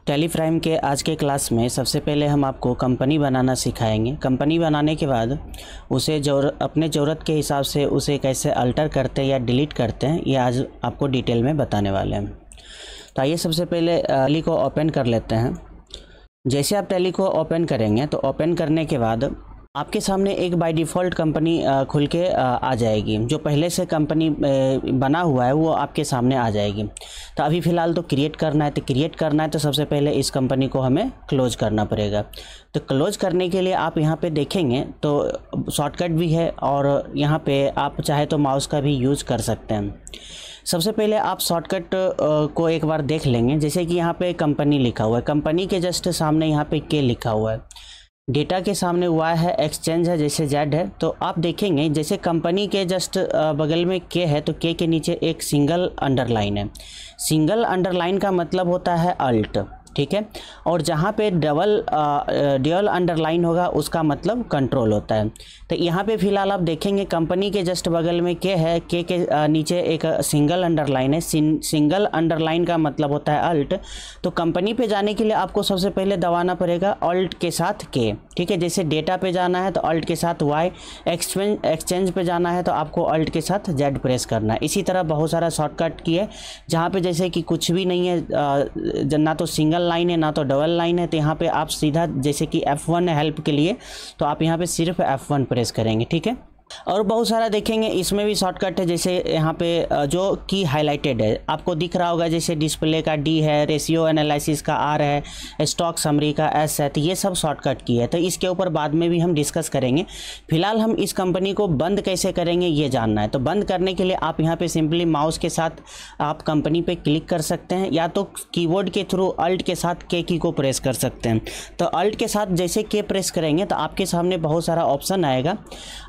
Tally prime के आज के क्लास में सबसे पहले हम आपको कंपनी बनाना सिखाएंगे। कंपनी बनाने के बाद उसे अपने ज़रूरत के हिसाब से उसे कैसे अल्टर करते हैं या डिलीट करते हैं, ये आज आपको डिटेल में बताने वाले हैं। तो आइए सबसे पहले टैली को ओपन कर लेते हैं। जैसे आप टैली को ओपन करेंगे तो ओपन करने के बाद आपके सामने एक बाय डिफ़ॉल्ट कंपनी खुल के आ जाएगी। जो पहले से कंपनी बना हुआ है वो आपके सामने आ जाएगी। तो अभी फ़िलहाल तो क्रिएट करना है तो सबसे पहले इस कंपनी को हमें क्लोज करना पड़ेगा। तो क्लोज करने के लिए आप यहाँ पे देखेंगे तो शॉर्टकट भी है और यहाँ पे आप चाहे तो माउस का भी यूज़ कर सकते हैं। सबसे पहले आप शॉर्टकट को एक बार देख लेंगे। जैसे कि यहाँ पे कंपनी लिखा हुआ है, कंपनी के जस्ट सामने यहाँ पे के लिखा हुआ है, डेटा के सामने वाई है, एक्सचेंज है, जैसे जेड है। तो आप देखेंगे जैसे कंपनी के जस्ट बगल में के है तो के नीचे एक सिंगल अंडरलाइन है। सिंगल अंडरलाइन का मतलब होता है अल्ट, ठीक है। और जहाँ पे ड्यूअल अंडरलाइन होगा उसका मतलब कंट्रोल होता है। तो यहाँ पे फिलहाल आप देखेंगे कंपनी के जस्ट बगल में के है, के नीचे एक सिंगल अंडरलाइन है। सिंगल अंडरलाइन का मतलब होता है अल्ट। तो कंपनी पे जाने के लिए आपको सबसे पहले दबाना पड़ेगा अल्ट के साथ के, ठीक है। जैसे डेटा पे जाना है तो अल्ट के साथ वाई, एक्सचेंज पे जाना है तो आपको अल्ट के साथ जेड प्रेस करना है। इसी तरह बहुत सारा शॉर्टकट की है जहाँ पे जैसे कि कुछ भी नहीं है, ना तो सिंगल लाइन है ना तो डबल लाइन है। तो यहाँ पे आप सीधा जैसे कि F1 है हेल्प के लिए, तो आप यहाँ पे सिर्फ F1 प्रेस करेंगे, ठीक है। और बहुत सारा देखेंगे इसमें भी शॉर्टकट है। जैसे यहाँ पे जो की हाईलाइटेड है आपको दिख रहा होगा, जैसे डिस्प्ले का D है, रेशियो एनालिसिस का R है, स्टॉक समरी का S है। तो ये सब शॉर्टकट की है। तो इसके ऊपर बाद में भी हम डिस्कस करेंगे। फिलहाल हम इस कंपनी को बंद कैसे करेंगे ये जानना है। तो बंद करने के लिए आप यहाँ पे सिंपली माउस के साथ आप कंपनी पे क्लिक कर सकते हैं, या तो कीबोर्ड के थ्रू अल्ट के साथ के की को प्रेस कर सकते हैं। तो अल्ट के साथ जैसे के प्रेस करेंगे तो आपके सामने बहुत सारा ऑप्शन आएगा।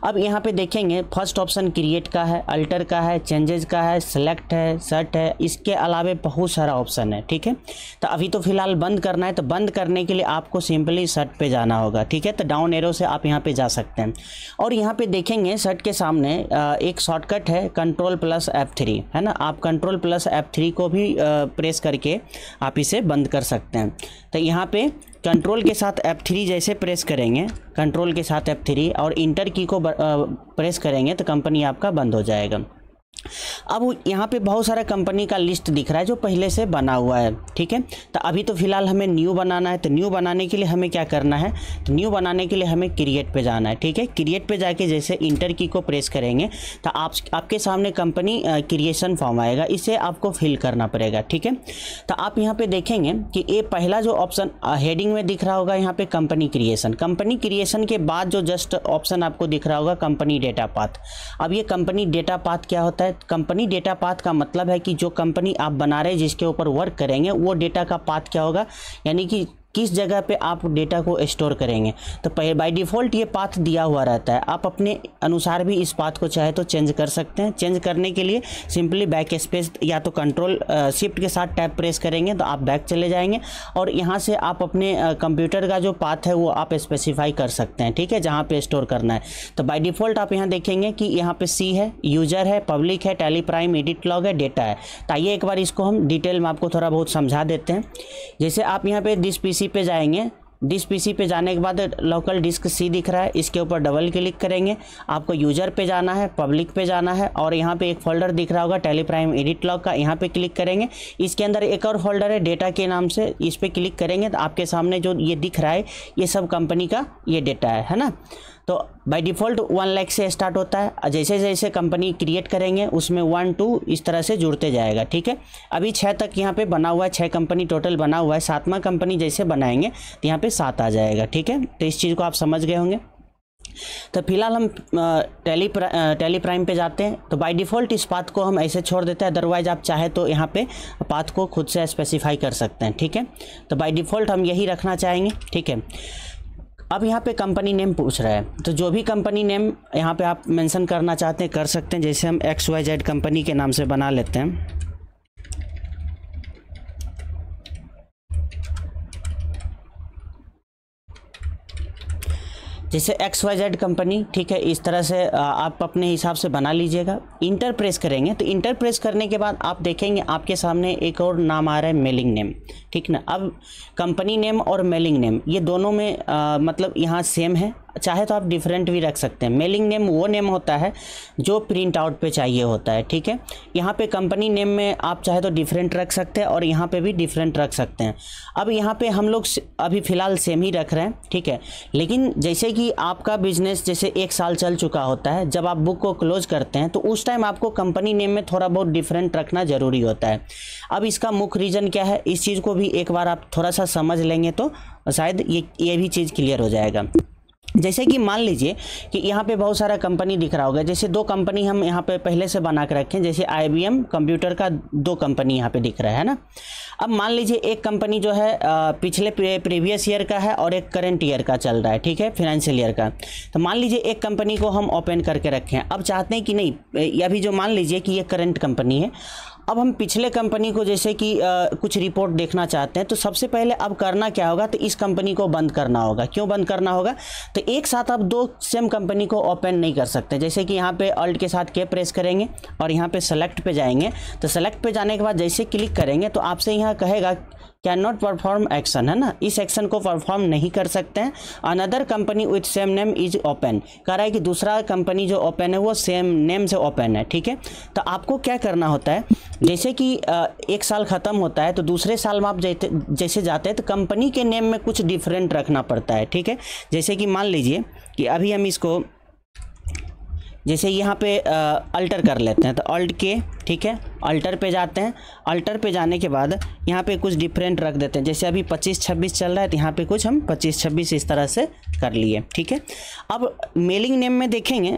अब यहाँ पे देखेंगे फर्स्ट ऑप्शन क्रिएट का है, अल्टर का है, चेंजेस का है, सेलेक्ट है, सर्ट है। इसके अलावा बहुत सारा ऑप्शन है, ठीक है। तो अभी तो फिलहाल बंद करना है। तो बंद करने के लिए आपको सिंपली सर्ट पे जाना होगा, ठीक है। तो डाउन एरो से आप यहाँ पे जा सकते हैं। और यहाँ पे देखेंगे सर्ट के सामने एक शॉर्टकट है Ctrl+F3, है ना। आप Ctrl+F3 को भी प्रेस करके आप इसे बंद कर सकते हैं। तो यहाँ पे कंट्रोल के साथ F3 जैसे प्रेस करेंगे, कंट्रोल के साथ F3 और इंटर की को प्रेस करेंगे तो कंपनी आपका बंद हो जाएगा। अब यहाँ पे बहुत सारा कंपनी का लिस्ट दिख रहा है जो पहले से बना हुआ है, ठीक है। तो अभी तो फिलहाल हमें न्यू बनाना है। तो न्यू बनाने के लिए हमें क्या करना है, तो न्यू बनाने के लिए हमें क्रिएट पे जाना है, ठीक है। क्रिएट पे जाके जैसे इंटर की को प्रेस करेंगे तो आपके सामने कंपनी क्रिएशन फॉर्म आएगा, इसे आपको फिल करना पड़ेगा, ठीक है। तो आप यहाँ पे देखेंगे कि ये पहला जो ऑप्शन हेडिंग में दिख रहा होगा यहाँ पे कंपनी क्रिएशन के बाद जो जस्ट ऑप्शन आपको दिख रहा होगा कंपनी डेटा पाथ। अब ये कंपनी डेटा पाथ क्या होता है? कंपनी डेटा पाथ का मतलब है कि जो कंपनी आप बना रहे हैं, जिसके ऊपर वर्क करेंगे, वो डेटा का पाथ क्या होगा, यानी कि किस जगह पे आप डेटा को स्टोर करेंगे। तो बाय डिफ़ॉल्ट ये पाथ दिया हुआ रहता है। आप अपने अनुसार भी इस पाथ को चाहे तो चेंज कर सकते हैं। चेंज करने के लिए सिंपली बैक स्पेस या तो कंट्रोल शिफ्ट के साथ टैब प्रेस करेंगे तो आप बैक चले जाएंगे और यहाँ से आप अपने कंप्यूटर का जो पाथ है वो आप स्पेसिफाई कर सकते हैं, ठीक है, जहाँ पे स्टोर करना है। तो बाय डिफ़ॉल्ट आप यहाँ देखेंगे कि यहाँ पे C है, यूजर है, पब्लिक है, टैली प्राइम, एडिट लॉग है, डेटा है। तो आइए एक बार इसको हम डिटेल में आपको थोड़ा बहुत समझा देते हैं। जैसे आप यहाँ पे दिस PC पे जाएंगे, डिस PC पे जाने के बाद लोकल डिस्क C दिख रहा है, इसके ऊपर डबल क्लिक करेंगे। आपको यूजर पे जाना है, पब्लिक पे जाना है और यहाँ पे एक फोल्डर दिख रहा होगा टैली प्राइम एडिट लॉग का, यहाँ पे क्लिक करेंगे। इसके अंदर एक और फोल्डर है डेटा के नाम से, इस पे क्लिक करेंगे तो आपके सामने जो ये दिख रहा है ये सब कंपनी का ये डेटा है ना। तो बाय डिफ़ॉल्ट 1 लाख से स्टार्ट होता है। जैसे जैसे कंपनी क्रिएट करेंगे उसमें 1 2 इस तरह से जुड़ते जाएगा, ठीक है। अभी 6 तक यहाँ पे बना हुआ है, 6 कंपनी टोटल बना हुआ है। 7वां कंपनी जैसे बनाएंगे तो यहाँ पे 7 आ जाएगा, ठीक है। तो इस चीज़ को आप समझ गए होंगे। तो फिलहाल हम टैली प्राइम पे जाते हैं। तो बाय डिफ़ॉल्ट इस पाथ को हम ऐसे छोड़ देते हैं, अदरवाइज आप चाहे तो यहाँ पे पाथ को खुद से स्पेसिफाई कर सकते हैं, ठीक है। तो बाय डिफ़ॉल्ट हम यही रखना चाहेंगे, ठीक है। अब यहाँ पे कंपनी नेम पूछ रहा है, तो जो भी कंपनी नेम यहाँ पे आप मेंशन करना चाहते हैं कर सकते हैं। जैसे हम XYZ कंपनी के नाम से बना लेते हैं। जैसे XYZ कंपनी, ठीक है। इस तरह से आप अपने हिसाब से बना लीजिएगा। इंटर प्रेस करेंगे तो इंटर प्रेस करने के बाद आप देखेंगे आपके सामने एक और नाम आ रहा है मेलिंग नेम, ठीक ना। अब कंपनी नेम और मेलिंग नेम ये दोनों में मतलब यहाँ सेम है, चाहे तो आप डिफरेंट भी रख सकते हैं। मेलिंग नेम वो नेम होता है जो प्रिंट आउट पे चाहिए होता है, ठीक है। यहाँ पे कंपनी नेम में आप चाहे तो डिफरेंट रख सकते हैं और यहाँ पे भी डिफरेंट रख सकते हैं। अब यहाँ पे हम लोग अभी फ़िलहाल सेम ही रख रहे हैं, ठीक है। लेकिन जैसे कि आपका बिजनेस जैसे 1 साल चल चुका होता है, जब आप बुक को क्लोज करते हैं तो उस टाइम आपको कंपनी नेम में थोड़ा बहुत डिफरेंट रखना ज़रूरी होता है। अब इसका मुख्य रीज़न क्या है, इस चीज़ को भी एक बार आप थोड़ा सा समझ लेंगे तो शायद ये भी चीज़ क्लियर हो जाएगा। जैसे कि मान लीजिए कि यहाँ पे बहुत सारा कंपनी दिख रहा होगा, जैसे 2 कंपनी हम यहाँ पे पहले से बना के रखें, जैसे IBM कंप्यूटर का 2 कंपनी यहाँ पे दिख रहा है ना। अब मान लीजिए एक कंपनी जो है पिछले प्रीवियस ईयर का है और एक करंट ईयर का चल रहा है, ठीक है, फाइनेंशियल ईयर का। तो मान लीजिए एक कंपनी को हम ओपन करके रखें, अब चाहते हैं कि नहीं, अभी जो मान लीजिए कि ये करंट कंपनी है, अब हम पिछले कंपनी को जैसे कि कुछ रिपोर्ट देखना चाहते हैं, तो सबसे पहले अब करना क्या होगा, तो इस कंपनी को बंद करना होगा। क्यों बंद करना होगा, तो एक साथ आप 2 सेम कंपनी को ओपन नहीं कर सकते। जैसे कि यहाँ पे अल्ट के साथ के प्रेस करेंगे और यहाँ पे सेलेक्ट पे जाएंगे, तो सेलेक्ट पे जाने के बाद जैसे क्लिक करेंगे तो आपसे यहाँ कहेगा कैन नॉट परफॉर्म एक्शन, है ना, इस एक्शन को परफॉर्म नहीं कर सकते हैं। Another company with same name is open, कह रहा है कि दूसरा कंपनी जो ओपन है वो सेम नेम से ओपन है, ठीक है। तो आपको क्या करना होता है, जैसे कि 1 साल ख़त्म होता है तो दूसरे साल में आप जैसे जाते हैं तो कंपनी के नेम में कुछ डिफरेंट रखना पड़ता है, ठीक है। जैसे कि मान लीजिए कि अभी हम इसको जैसे यहाँ पे अल्टर कर लेते हैं, तो अल्ट के, ठीक है, अल्टर पे जाते हैं। अल्टर पे जाने के बाद यहाँ पे कुछ डिफरेंट रख देते हैं, जैसे अभी 25-26 चल रहा है तो यहाँ पे कुछ हम 25-26 इस तरह से कर लिए, ठीक है। अब मेलिंग नेम में देखेंगे,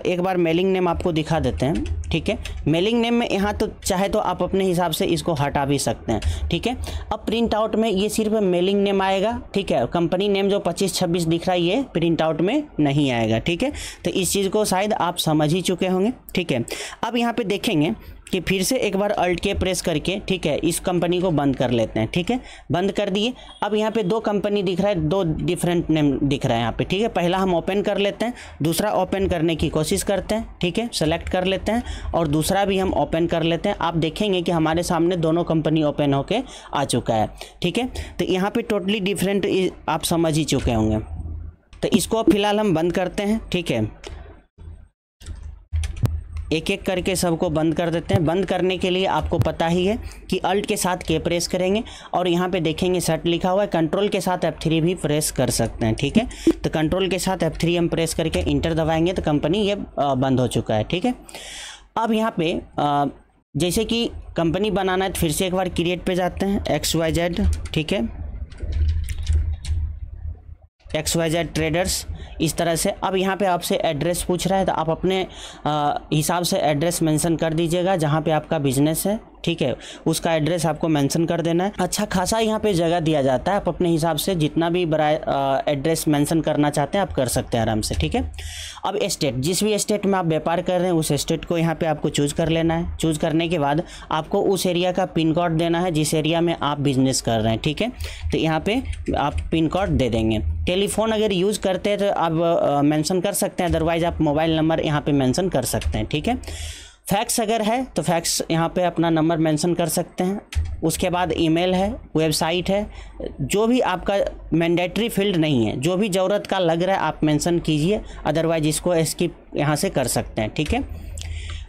एक बार मेलिंग नेम आपको दिखा देते हैं, ठीक है। मेलिंग नेम में यहाँ तो चाहे तो आप अपने हिसाब से इसको हटा भी सकते हैं, ठीक है। अब प्रिंट आउट में ये सिर्फ मेलिंग नेम आएगा, ठीक है। कंपनी नेम जो 25-26 दिख रहा है ये प्रिंट आउट में नहीं आएगा, ठीक है। तो इस चीज़ को शायद आप समझ ही चुके होंगे, ठीक है। अब यहाँ पे देखेंगे कि फिर से एक बार अल्ट के प्रेस करके, ठीक है, इस कंपनी को बंद कर लेते हैं, ठीक है, बंद कर दिए। अब यहाँ पे 2 कंपनी दिख रहा है, 2 डिफरेंट नेम दिख रहा है यहाँ पे, ठीक है। पहला हम ओपन कर लेते हैं, दूसरा ओपन करने की कोशिश करते हैं, ठीक है, सेलेक्ट कर लेते हैं और दूसरा भी हम ओपन कर लेते हैं। आप देखेंगे कि हमारे सामने दोनों कंपनी ओपन होके आ चुका है, ठीक है। तो यहाँ पे टोटली डिफरेंट आप समझ ही चुके होंगे। तो इसको फिलहाल हम बंद करते हैं, ठीक है, एक एक करके सबको बंद कर देते हैं। बंद करने के लिए आपको पता ही है कि अल्ट के साथ के प्रेस करेंगे और यहाँ पे देखेंगे सेट लिखा हुआ है, कंट्रोल के साथ F3 भी प्रेस कर सकते हैं, ठीक है। तो कंट्रोल के साथ F3 हम प्रेस करके इंटर दबाएंगे तो कंपनी ये बंद हो चुका है, ठीक है। अब यहाँ पे जैसे कि कंपनी बनाना है तो फिर से एक बार क्रिएट पे जाते हैं, XYZ, ठीक है, XYZ ट्रेडर्स, इस तरह से। अब यहाँ पे आपसे एड्रेस पूछ रहा है तो आप अपने हिसाब से एड्रेस मेंशन कर दीजिएगा जहाँ पे आपका बिजनेस है, ठीक है, उसका एड्रेस आपको मेंशन कर देना है। अच्छा खासा यहाँ पे जगह दिया जाता है, आप अपने हिसाब से जितना भी बड़ा एड्रेस मेंशन करना चाहते हैं आप कर सकते हैं आराम से, ठीक है। अब स्टेट, जिस भी स्टेट में आप व्यापार कर रहे हैं उस स्टेट को यहाँ पे आपको चूज़ कर लेना है। चूज़ करने के बाद आपको उस एरिया का पिन कोड देना है जिस एरिया में आप बिजनेस कर रहे हैं, ठीक है। तो यहाँ पे आप पिन कोड दे देंगे। टेलीफोन अगर यूज़ करते हैं तो आप मेंशन कर सकते हैं, अदरवाइज़ आप मोबाइल नंबर यहाँ पे मेंशन कर सकते हैं, ठीक है। फैक्स अगर है तो फैक्स यहाँ पे अपना नंबर मेंशन कर सकते हैं। उसके बाद ईमेल है, वेबसाइट है, जो भी आपका मैंडेटरी फील्ड नहीं है, जो भी ज़रूरत का लग रहा है आप मेंशन कीजिए, अदरवाइज इसको स्किप यहाँ से कर सकते हैं, ठीक है।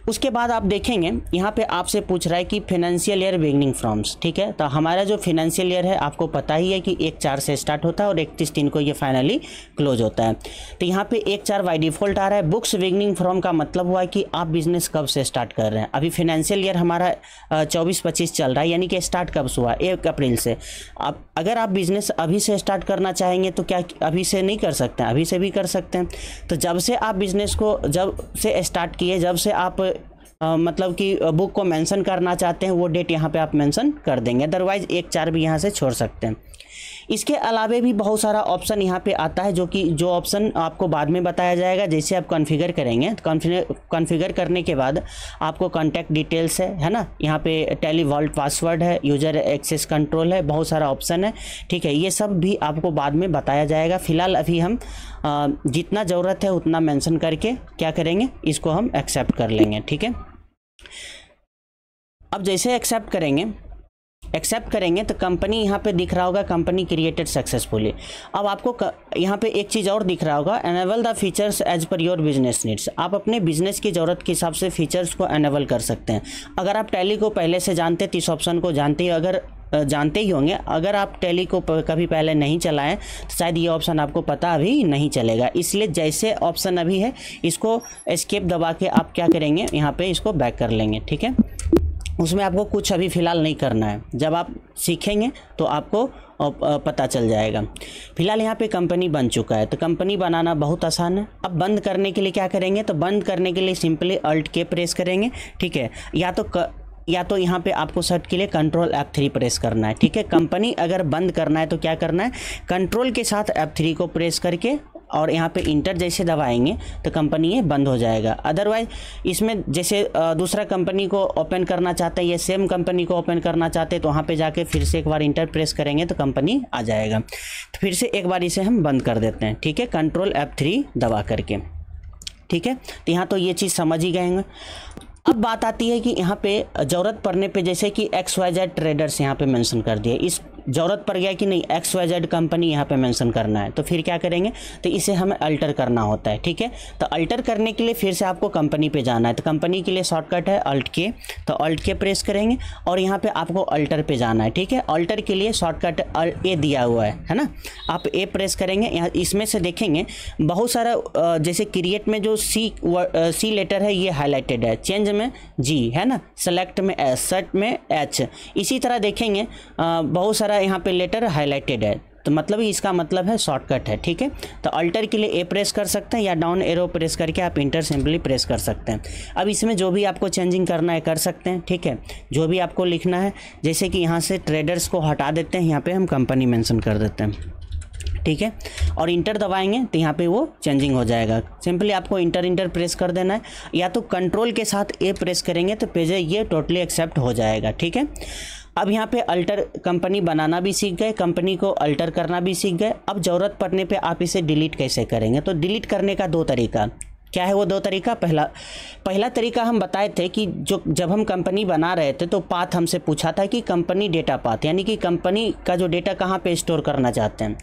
उसके बाद आप देखेंगे यहाँ पे आपसे पूछ रहा है कि फाइनेंशियल ईयर बिगनिंग फ्रॉम्स, ठीक है। तो हमारा जो फाइनेंशियल ईयर है आपको पता ही है कि 1/4 से स्टार्ट होता है और 31/3 को ये फाइनली क्लोज होता है। तो यहाँ पे 1/4 बाई डिफ़ॉल्ट आ रहा है। बुक्स बिगनिंग फ्रॉम का मतलब हुआ कि आप बिजनेस कब से स्टार्ट कर रहे हैं। अभी फाइनेंशियल ईयर हमारा 24-25 चल रहा है, यानी कि स्टार्ट कब से हुआ, 1 अप्रैल से। अब अगर आप बिजनेस अभी से स्टार्ट करना चाहेंगे तो क्या अभी से नहीं कर सकते हैं, अभी से भी कर सकते हैं। तो जब से आप बिजनेस को जब से स्टार्ट किए, जब से आप मतलब कि बुक को मेंशन करना चाहते हैं वो डेट यहाँ पे आप मेंशन कर देंगे, अदरवाइज़ 1/4 भी यहाँ से छोड़ सकते हैं। इसके अलावा भी बहुत सारा ऑप्शन यहाँ पे आता है जो ऑप्शन आपको बाद में बताया जाएगा। जैसे आप कॉन्फ़िगर करेंगे तो कॉन्फ़िगर करने के बाद आपको कॉन्टैक्ट डिटेल्स है ना, यहाँ पे टेली वॉल्ट पासवर्ड है, यूज़र एक्सेस कंट्रोल है, बहुत सारा ऑप्शन है, ठीक है। ये सब भी आपको बाद में बताया जाएगा। फ़िलहाल अभी हम जितना ज़रूरत है उतना मेंशन करके क्या करेंगे, इसको हम एक्सेप्ट कर लेंगे, ठीक है। अब जैसे एक्सेप्ट करेंगे एक्सेप्ट करेंगे तो कंपनी यहाँ पे दिख रहा होगा कंपनी क्रिएटेड सक्सेसफुली। अब आपको यहाँ पे एक चीज़ और दिख रहा होगा, enable the features as per your business needs. आप अपने बिजनेस की ज़रूरत के हिसाब से फीचर्स को एनेबल कर सकते हैं। अगर आप टैली को पहले से जानते तो इस ऑप्शन को जानते ही होंगे। अगर आप टैली को कभी पहले नहीं चलाएं तो शायद ये ऑप्शन आपको पता अभी नहीं चलेगा। इसलिए जैसे ऑप्शन अभी है इसको एस्केप दबा के आप क्या करेंगे, यहाँ पे इसको बैक कर लेंगे, ठीक है। उसमें आपको कुछ अभी फ़िलहाल नहीं करना है, जब आप सीखेंगे तो आपको पता चल जाएगा। फिलहाल यहाँ पे कंपनी बन चुका है, तो कंपनी बनाना बहुत आसान है। अब बंद करने के लिए क्या करेंगे, तो बंद करने के लिए सिंपली अल्ट के प्रेस करेंगे, ठीक है। या तो यहाँ पे आपको सर्च के लिए कंट्रोल F3 प्रेस करना है, ठीक है। कंपनी अगर बंद करना है तो क्या करना है, कंट्रोल के साथ F3 को प्रेस करके और यहाँ पे इंटर जैसे दबाएंगे तो कंपनी ये बंद हो जाएगा। अदरवाइज इसमें जैसे दूसरा कंपनी को ओपन करना चाहते हैं या सेम कंपनी को ओपन करना चाहते हैं तो वहाँ पे जाके फिर से एक बार इंटर प्रेस करेंगे तो कंपनी आ जाएगा। तो फिर से एक बार इसे हम बंद कर देते हैं, ठीक है, कंट्रोल F3 दबा करके, ठीक है। तो यहाँ तो ये चीज़ समझ ही गए होंगे। अब बात आती है कि यहाँ पे ज़रूरत पड़ने पे जैसे कि XYZ ट्रेडर्स यहाँ पे मेंशन कर दिए, इस ज़रूरत पड़ गया कि नहीं XYZ कंपनी यहाँ पे मेंशन करना है, तो फिर क्या करेंगे, तो इसे हमें अल्टर करना होता है, ठीक है। तो अल्टर करने के लिए फिर से आपको कंपनी पे जाना है। तो कंपनी के लिए शॉर्टकट है अल्ट के, तो अल्ट के प्रेस करेंगे और यहाँ पे आपको अल्टर पे जाना है, ठीक है। अल्टर के लिए शॉर्टकट ए दिया हुआ है ना, आप ए प्रेस करेंगे। यहाँ इसमें से देखेंगे बहुत सारा जैसे क्रिएट में जो सी लेटर है ये हाईलाइटेड है, चेंज में जी है ना, सेलेक्ट में एस, सर्ट में एच, इसी तरह देखेंगे बहुत सारा यहाँ पे लेटर हाईलाइटेड है, तो मतलब इसका मतलब है शॉर्टकट है, ठीक है। तो अल्टर के लिए ए प्रेस कर सकते हैं या डाउन एरो प्रेस करके आप इंटर सिंपली प्रेस कर सकते हैं। अब इसमें जो भी आपको चेंजिंग करना है कर सकते हैं, ठीक है, जो भी आपको लिखना है। जैसे कि यहाँ से ट्रेडर्स को हटा देते हैं, यहाँ पे हम कंपनी मेंशन कर देते हैं, ठीक है, और इंटर दबाएंगे तो यहाँ पे वो चेंजिंग हो जाएगा। सिंपली आपको इंटर प्रेस कर देना है, या तो कंट्रोल के साथ ए प्रेस करेंगे तो पेज ये टोटली एक्सेप्ट हो जाएगा, ठीक है। अब यहाँ पे अल्टर कंपनी बनाना भी सीख गए, कंपनी को अल्टर करना भी सीख गए। अब ज़रूरत पड़ने पे आप इसे डिलीट कैसे करेंगे, तो डिलीट करने का दो तरीका, क्या है वो दो तरीका। पहला तरीका हम बताए थे कि जब हम कंपनी बना रहे थे तो पाथ हमसे पूछा था कि कंपनी डेटा पाथ, यानी कि कंपनी का जो डेटा कहाँ पे स्टोर करना चाहते हैं।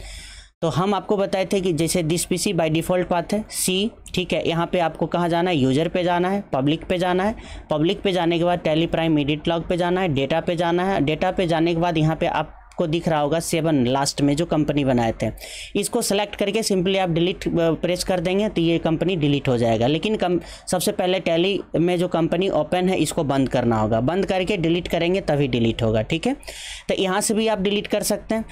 तो हम आपको बताए थे कि जैसे this PC by default path है सी, ठीक है। यहाँ पे आपको कहाँ जाना है, यूज़र पे जाना है, पब्लिक पे जाना है, पब्लिक पे जाने के बाद टैली प्राइम एडिट लॉग पे जाना है, डेटा पे जाना है, डेटा पे जाने के बाद यहाँ पे आपको दिख रहा होगा 7 लास्ट में जो कंपनी बनाए थे, इसको सेलेक्ट करके सिंपली आप डिलीट प्रेस कर देंगे तो ये कंपनी डिलीट हो जाएगा। लेकिन सबसे पहले टैली में जो कंपनी ओपन है इसको बंद करना होगा, बंद करके डिलीट करेंगे तभी डिलीट होगा, ठीक है। तो यहाँ से भी आप डिलीट कर सकते हैं।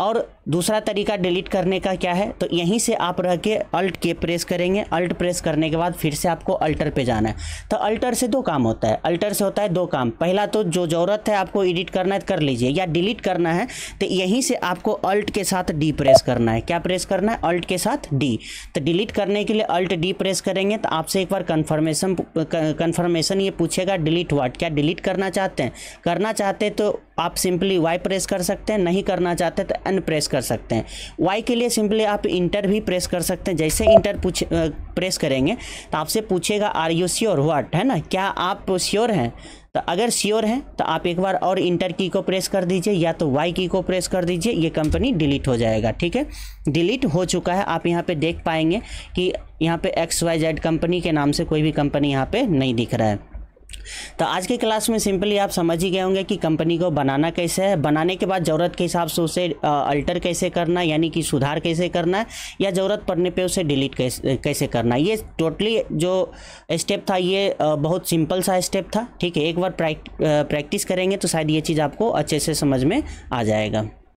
और दूसरा तरीका डिलीट करने का क्या है, तो यहीं से आप रह के अल्ट के प्रेस करेंगे, अल्ट प्रेस करने के बाद फिर से आपको अल्टर पे जाना है। तो अल्टर से दो काम होता है, अल्टर से होता है दो काम। पहला तो जो ज़रूरत है आपको एडिट करना है कर लीजिए, या डिलीट करना है तो यहीं से आपको अल्ट के साथ डी प्रेस करना है। क्या प्रेस करना है, अल्ट के साथ डी। तो डिलीट करने के लिए अल्ट डी प्रेस करेंगे तो आपसे एक बार कन्फर्मेशन ये पूछेगा डिलीट व्हाट, क्या डिलीट करना चाहते हैं। करना चाहते हैं तो आप सिंपली वाई प्रेस कर सकते हैं, नहीं करना चाहते तो एन प्रेस कर सकते हैं। वाई के लिए सिंपली आप इंटर भी प्रेस कर सकते हैं। जैसे इंटर प्रेस करेंगे तो आपसे पूछेगा आर यू श्योर व्हाट, है ना, क्या आप श्योर हैं। तो अगर श्योर हैं तो आप एक बार और इंटर की को प्रेस कर दीजिए या तो वाई की को प्रेस कर दीजिए, ये कंपनी डिलीट हो जाएगा, ठीक है। डिलीट हो चुका है, आप यहाँ पे देख पाएंगे कि यहाँ पे XYZ कंपनी के नाम से कोई भी कंपनी यहाँ पे नहीं दिख रहा है। तो आज के क्लास में सिंपली आप समझ ही गए होंगे कि कंपनी को बनाना कैसे है, बनाने के बाद ज़रूरत के हिसाब से उसे अल्टर कैसे करना है, यानी कि सुधार कैसे करना है, या ज़रूरत पड़ने पे उसे डिलीट कैसे करना है। ये टोटली जो स्टेप था ये बहुत सिंपल सा स्टेप था, ठीक है। एक बार प्रैक्टिस करेंगे तो शायद ये चीज़ आपको अच्छे से समझ में आ जाएगा।